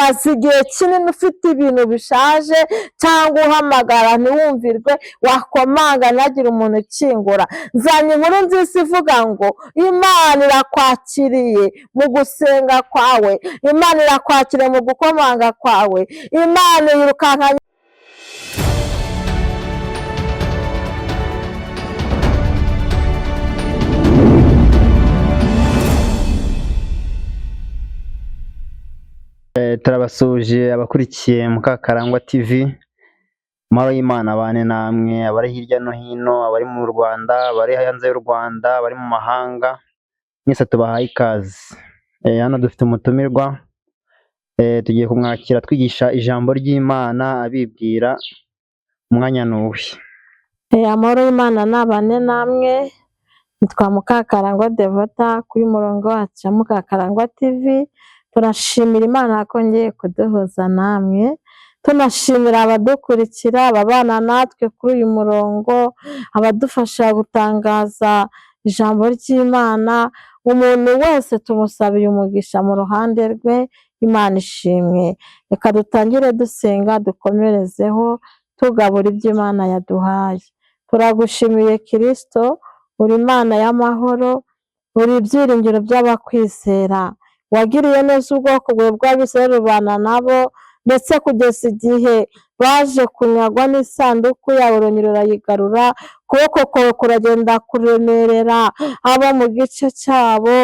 umaze igihe kinini ufite ibintu bishaje cyangwa uhamagara ntiwumvirwe, wakomanga ntihagire umuntu ukingura. Nzanye inkuru nziza ivuga ngo Imana irakwakiriye mu gusenga kwawe, Imana irakwakiriye mu gukomanga kwawe, Imana yirukankanye turabasuje abakurikiye Mukakarangwa TV. Amahoro y'Imana abane namwe, abari hirya no hino, abari mu Rwanda, abari hanze y'u Rwanda, abari mu mahanga, mwese tubahaye ikaze. Hano dufite umutumirwa, tugiye kumwakira twigisha ijambo ry'Imana abibwira. Umwanya nuwe. amahoro y'Imana nabane namwe. Nitwa Mukakarangwa Devota kuri murongo wacu Mukakarangwa TV. Turashimira Imana ko ngiye kuduhuza namwe, tunashimira abadukurikira, ababana natwe kuri uyu murongo, abadufasha gutangaza ijambo ry'Imana. Umuntu wese tumusabiye umugisha mu ruhande rwe, Imana ishimwe. Reka dutangire dusenga, dukomerezeho tugabura ibyo Imana yaduhaye. Turagushimiye Kristo, uri Imana y'amahoro, uri ibyiringiro by'abakwizera. Wagiriye neza ubwoko bwawe bw'Abisirayeli ubana nabo, ndetse kugeza igihe baje kunyagwa n'isanduku yawe urongera urayigarura, ukuboko kwawe kuragenda kuremerera abo mu gice cyabo,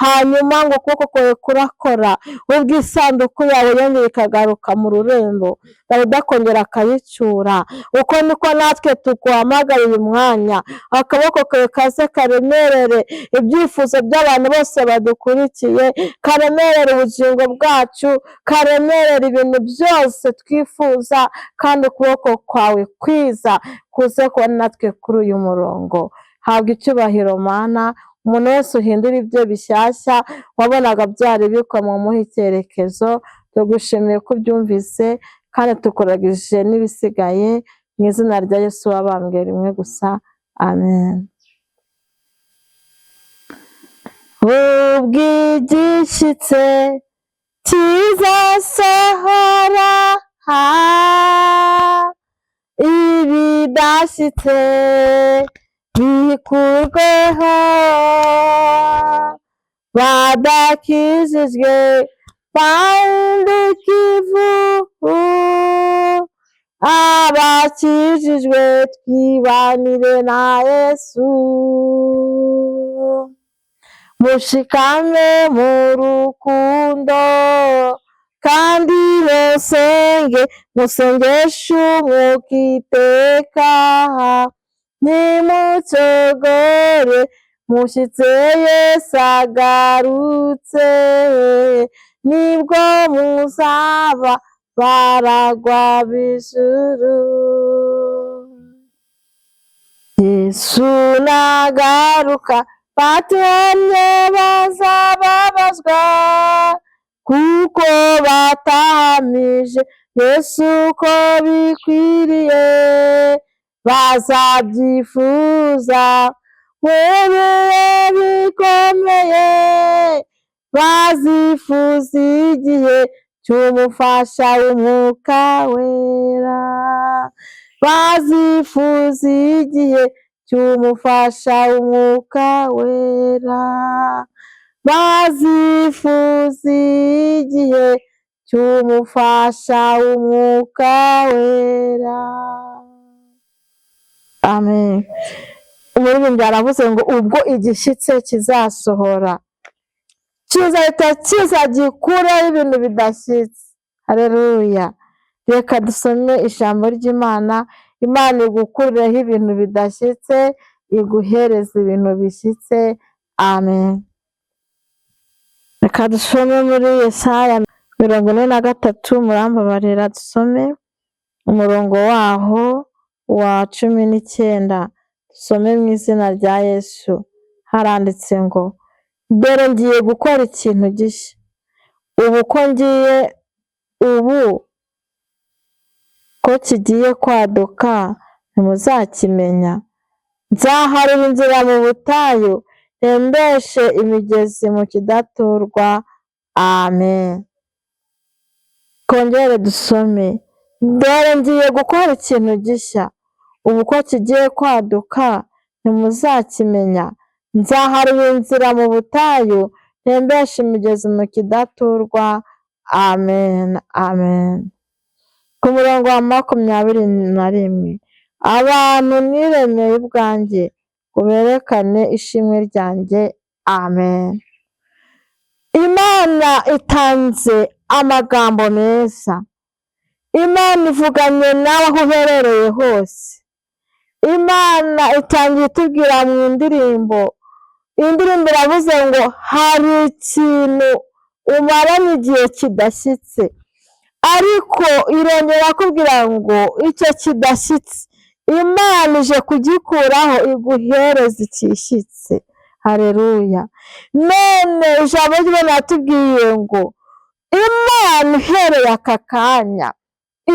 hanyuma ngo ukuboko kwawe kurakora ubwo isanduku yawe yongeye ikagaruka mu rurembo, Dawidi akongera akayicyura. Uko niko natwe tuguhamagara uyu mwanya, akaboko kawe kaze karemerere ibyifuzo by'abantu bose badukurikiye, karemerere ubugingo bwacu, karemerere ibintu byose twifuza, kandi ukuboko kwawe kwiza kuze kubona natwe kuri uyu murongo. Habwa icyubahiro Mana, umuntu wese uhindura ibyo bishyashya wabonaga byari bikomwe muha icyerekezo. Tugushimiye ko ubyumvise kandi tukuragije n'ibisigaye, mu izina rya Yesu wabambwe rimwe gusa, amen. Ubw'igishyitse kizasohora, ibidashyitse bikurweho, badakijijwe bahinduke ivu, abakijijwe twibanire na Yesu. Mushikame mu rukundo kandi musengeshe umwuka iteka, nimucogore mushyitse Yesu agarutse, nibwo muzaba baragwa b'ijuru. Yesu nagaruka batuhamye bazababazwa, kuko batahamije Yesu uko bikwiriye, bazabyifuza mu bihe bikomeye, bazifuza igihe cy'umufasha w'Umwuka Wera, bazifuza igihe cy'umufasha w'Umwuka Wera, bazifuza igihe cy'umufasha w'Umwuka Wera. Amen. Umuririmbyi aravuze ngo ubwo igishyitse kizasohora, kizahita kiza gikureho ibintu bidashyitse. Haleluya. Reka dusome ijambo ry'Imana. Imana igukurireho ibintu bidashyitse, iguhereza ibintu bishyitse. Amen. Reka dusome muri Yesaya 43, murambabarira dusome umurongo waho wa 19. Dusome mu izina rya Yesu. Haranditse ngo dore ngiye gukora ikintu gishya, ubu ko kigiye kwaduka ntimuzakimenya. Nzaharura inzira mu butayu, ntembeshe imigezi mu kidaturwa. Amen. twongere dusome. Dore ngiye gukora ikintu gishya, ubu ko kigiye kwaduka ntimuzakimenya. Nzaharura inzira mu butayu, ntembeshe imigezi mu kidaturwa. Amen, amen. Ku murongo wa 21, abantu niremeye ubwanjye ngo berekane ishimwe ryanjye. Amen. Imana itanze amagambo meza. Imana ivuganye nawe aho uherereye hose. Imana itangiye itubwira mu ndirimbo. Indirimbo iravuze ngo hari ikintu umaranye igihe kidashyitse, ariko irongera kubwira ngo icyo kidashyitse Imana ije kugikuraho iguhereza ikishyitse. Hareruya. None ijambo ry'Imana yatubwiye ngo Imana ihereye aka kanya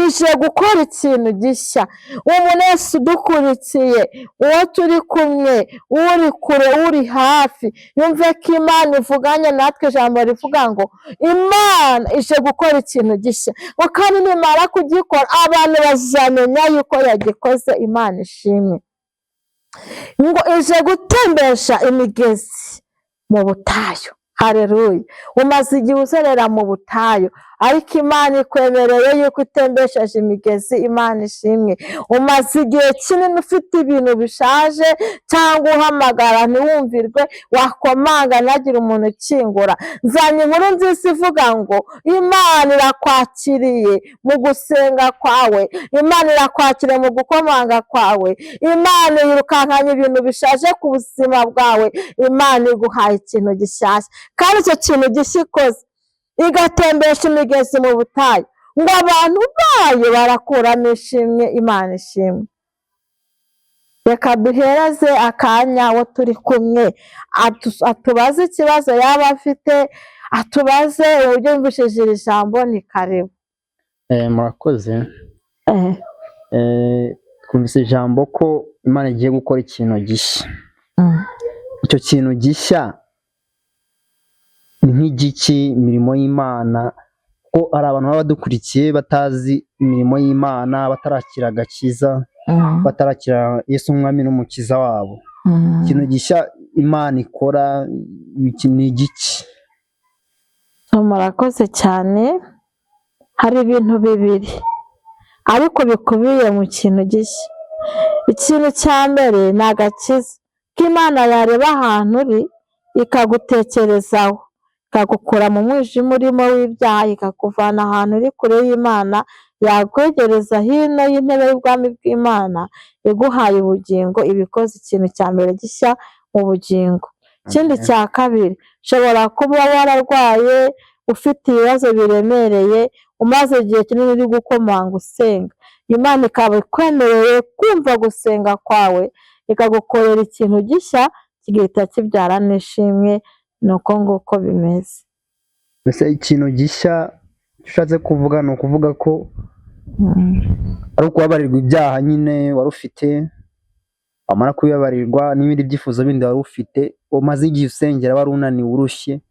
ije gukora ikintu gishya. Umuntu wese udukurikiye, uwo turi kumwe, uri kure, uri hafi, yumve ko Imana ivuganye natwe. Ijambo rivuga ngo Imana ije gukora ikintu gishya, ngo kandi nimara kugikora abantu bazamenya yuko yagikoze. Imana ishimwe. Ngo ije gutembesha imigezi mu butayu. Hareruya. Umaze igihe uzerera mu butayu, ariko Imana ikwemereye yuko utembesheje imigezi. Imana ishimwe. Umaze igihe kinini ufite ibintu bishaje cyangwa uhamagara ntiwumvirwe, wakomanga ntihagire umuntu ukingura. Nzanye inkuru nziza ivuga ngo Imana irakwakiriye mu gusenga kwawe. Imana irakwakiriye mu gukomanga kwawe. Imana yirukankanye ibintu bishaje ku buzima bwawe. Imana iguhaye ikintu gishyashya, kandi icyo kintu gishya ikoze igatembesha imigezi mu butayu, ngo abantu bayo barakuramo ishimwe. Imana ishimwe. Reka duhereze akanya abo turi kumwe, atubaze ikibazo yaba afite, atubaze uburyo yumvishije iri jambo. Ni karibu. Murakoze. Twumvise ijambo ko Imana igiye gukora ikintu gishya. Icyo kintu gishya ni nk'igiki? Imirimo y'Imana. Ko hari abantu baba badukurikiye batazi imirimo y'Imana, batarakira agakiza, batarakira Yesu umwami n'umukiza wabo. Ikintu gishya Imana ikora ni igiki? Murakoze cyane. Hari ibintu bibiri ariko bikubiye mu kintu gishya. Ikintu cya mbere ni agakiza, ko Imana yareba ahantu uri ikagutekerezaho, ikagukura mu mwijima urimo w'ibyaha, ikakuvana ahantu uri kure y'Imana, yakwegereza hino y'intebe y'ubwami bw'Imana, iguhaye ubugingo, ibikoze ikintu cya mbere gishya mu bugingo. Ikindi cya kabiri, ushobora kuba wararwaye, ufite ibibazo biremereye, umaze igihe kinini uri gukomanga usenga. Imana ikaba ikwemereye kumva gusenga kwawe, ikagukorera ikintu gishya, kigahita kibyara n'ishimwe. Ni uko nguko bimeze. Mbese ikintu gishya ushatse kuvuga ni ukuvuga ko ari ukubabarirwa ibyaha nyine wari ufite, wamara kubibabarirwa n'ibindi byifuzo bindi wari ufite, umaze igihe usengera wari unaniwe urushye,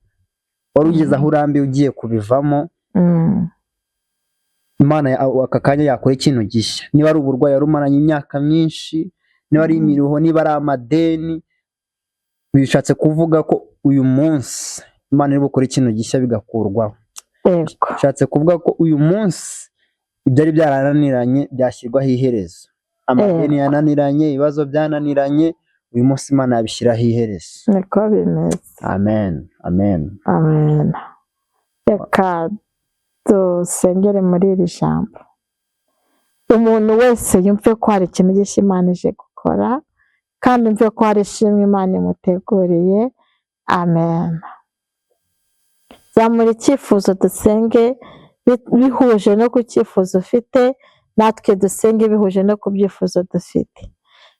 wari ugeze aho urambiwe ugiye kubivamo. Imana aka kanya yakora ikintu gishya. Niba ari uburwayi wari umaranye imyaka myinshi, niba ari imiruho, niba ari amadeni, bishatse kuvuga ko uyu munsi Imana iri gukora ikintu gishya bigakurwaho. Bishatse kuvuga ko uyu munsi ibyari byarananiranye byashyirwaho iherezo. Amadeni yananiranye, ibibazo byananiranye, uyu munsi Imana yabishyiraho iherezo. Niko bimeze. Amen, amen, amen. Reka dusengere muri iri jambo. Umuntu wese yumve ko hari ikintu gishya Imana ije gukora, kandi yumve ko hari ishimwe Imana imuteguriye. Amen. Zamura icyifuzo dusenge bihuje no ku cyifuzo ufite, natwe dusenge bihuje no ku byifuzo dufite.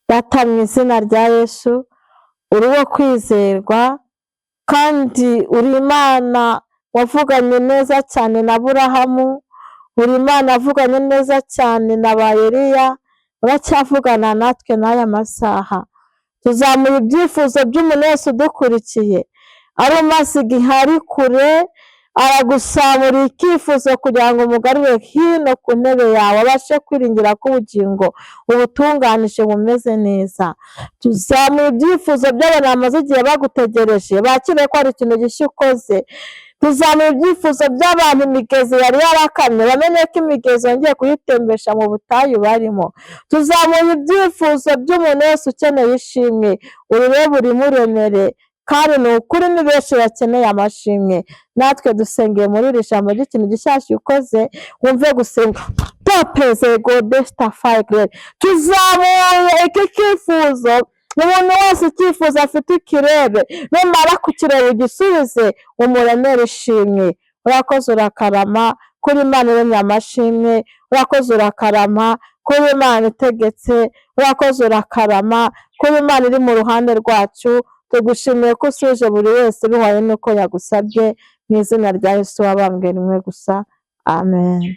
Data, mu izina rya Yesu, uri wo kwizerwa, kandi uri Imana wavuganye neza cyane na Aburahamu, uri Imana wavuganye neza cyane na ba Eliya, uracyavugana natwe n'aya masaha. Tuzamuye ibyifuzo by'umuntu wese udukurikiye, ari umaze igihe ari kure, aragusabura icyifuzo kugira ngo umugarure hino ku ntebe yawe, abashe kwiringira ko ubugingo ubutunganije bumeze neza. Tuzamura ibyifuzo by'abantu bamaze igihe bagutegereje, bakire ko hari ikintu gishya ukoze. Tuzamura ibyifuzo by'abantu imigezi yari yarakamye, bamenye ko imigezi yongeye kuyitembesha mu butayu barimo. Tuzamura ibyifuzo by'umuntu wese ukeneye ishimwe, ururebe urimuremere, kandi ni ukuri ni benshi bakeneye amashimwe. Natwe dusengeye muri iri jambo ry'ikintu gishyashya ukoze, wumve gusenga topeze godesta fayire. Tuzamuye iki cyifuzo, umuntu wese icyifuzo afite ukirebe, numara kukireba ugisubize, umuremere ishimwe. Urakoze urakarama kuri Imana iremye amashimwe, urakoze urakarama kuri Imana itegetse, urakoze urakarama kuri Imana iri mu ruhande rwacu. Tugushimiye ko usuje buri wese bihwanye n'uko yagusabye, mu izina rya Yesu wabambwe rimwe gusa, amen.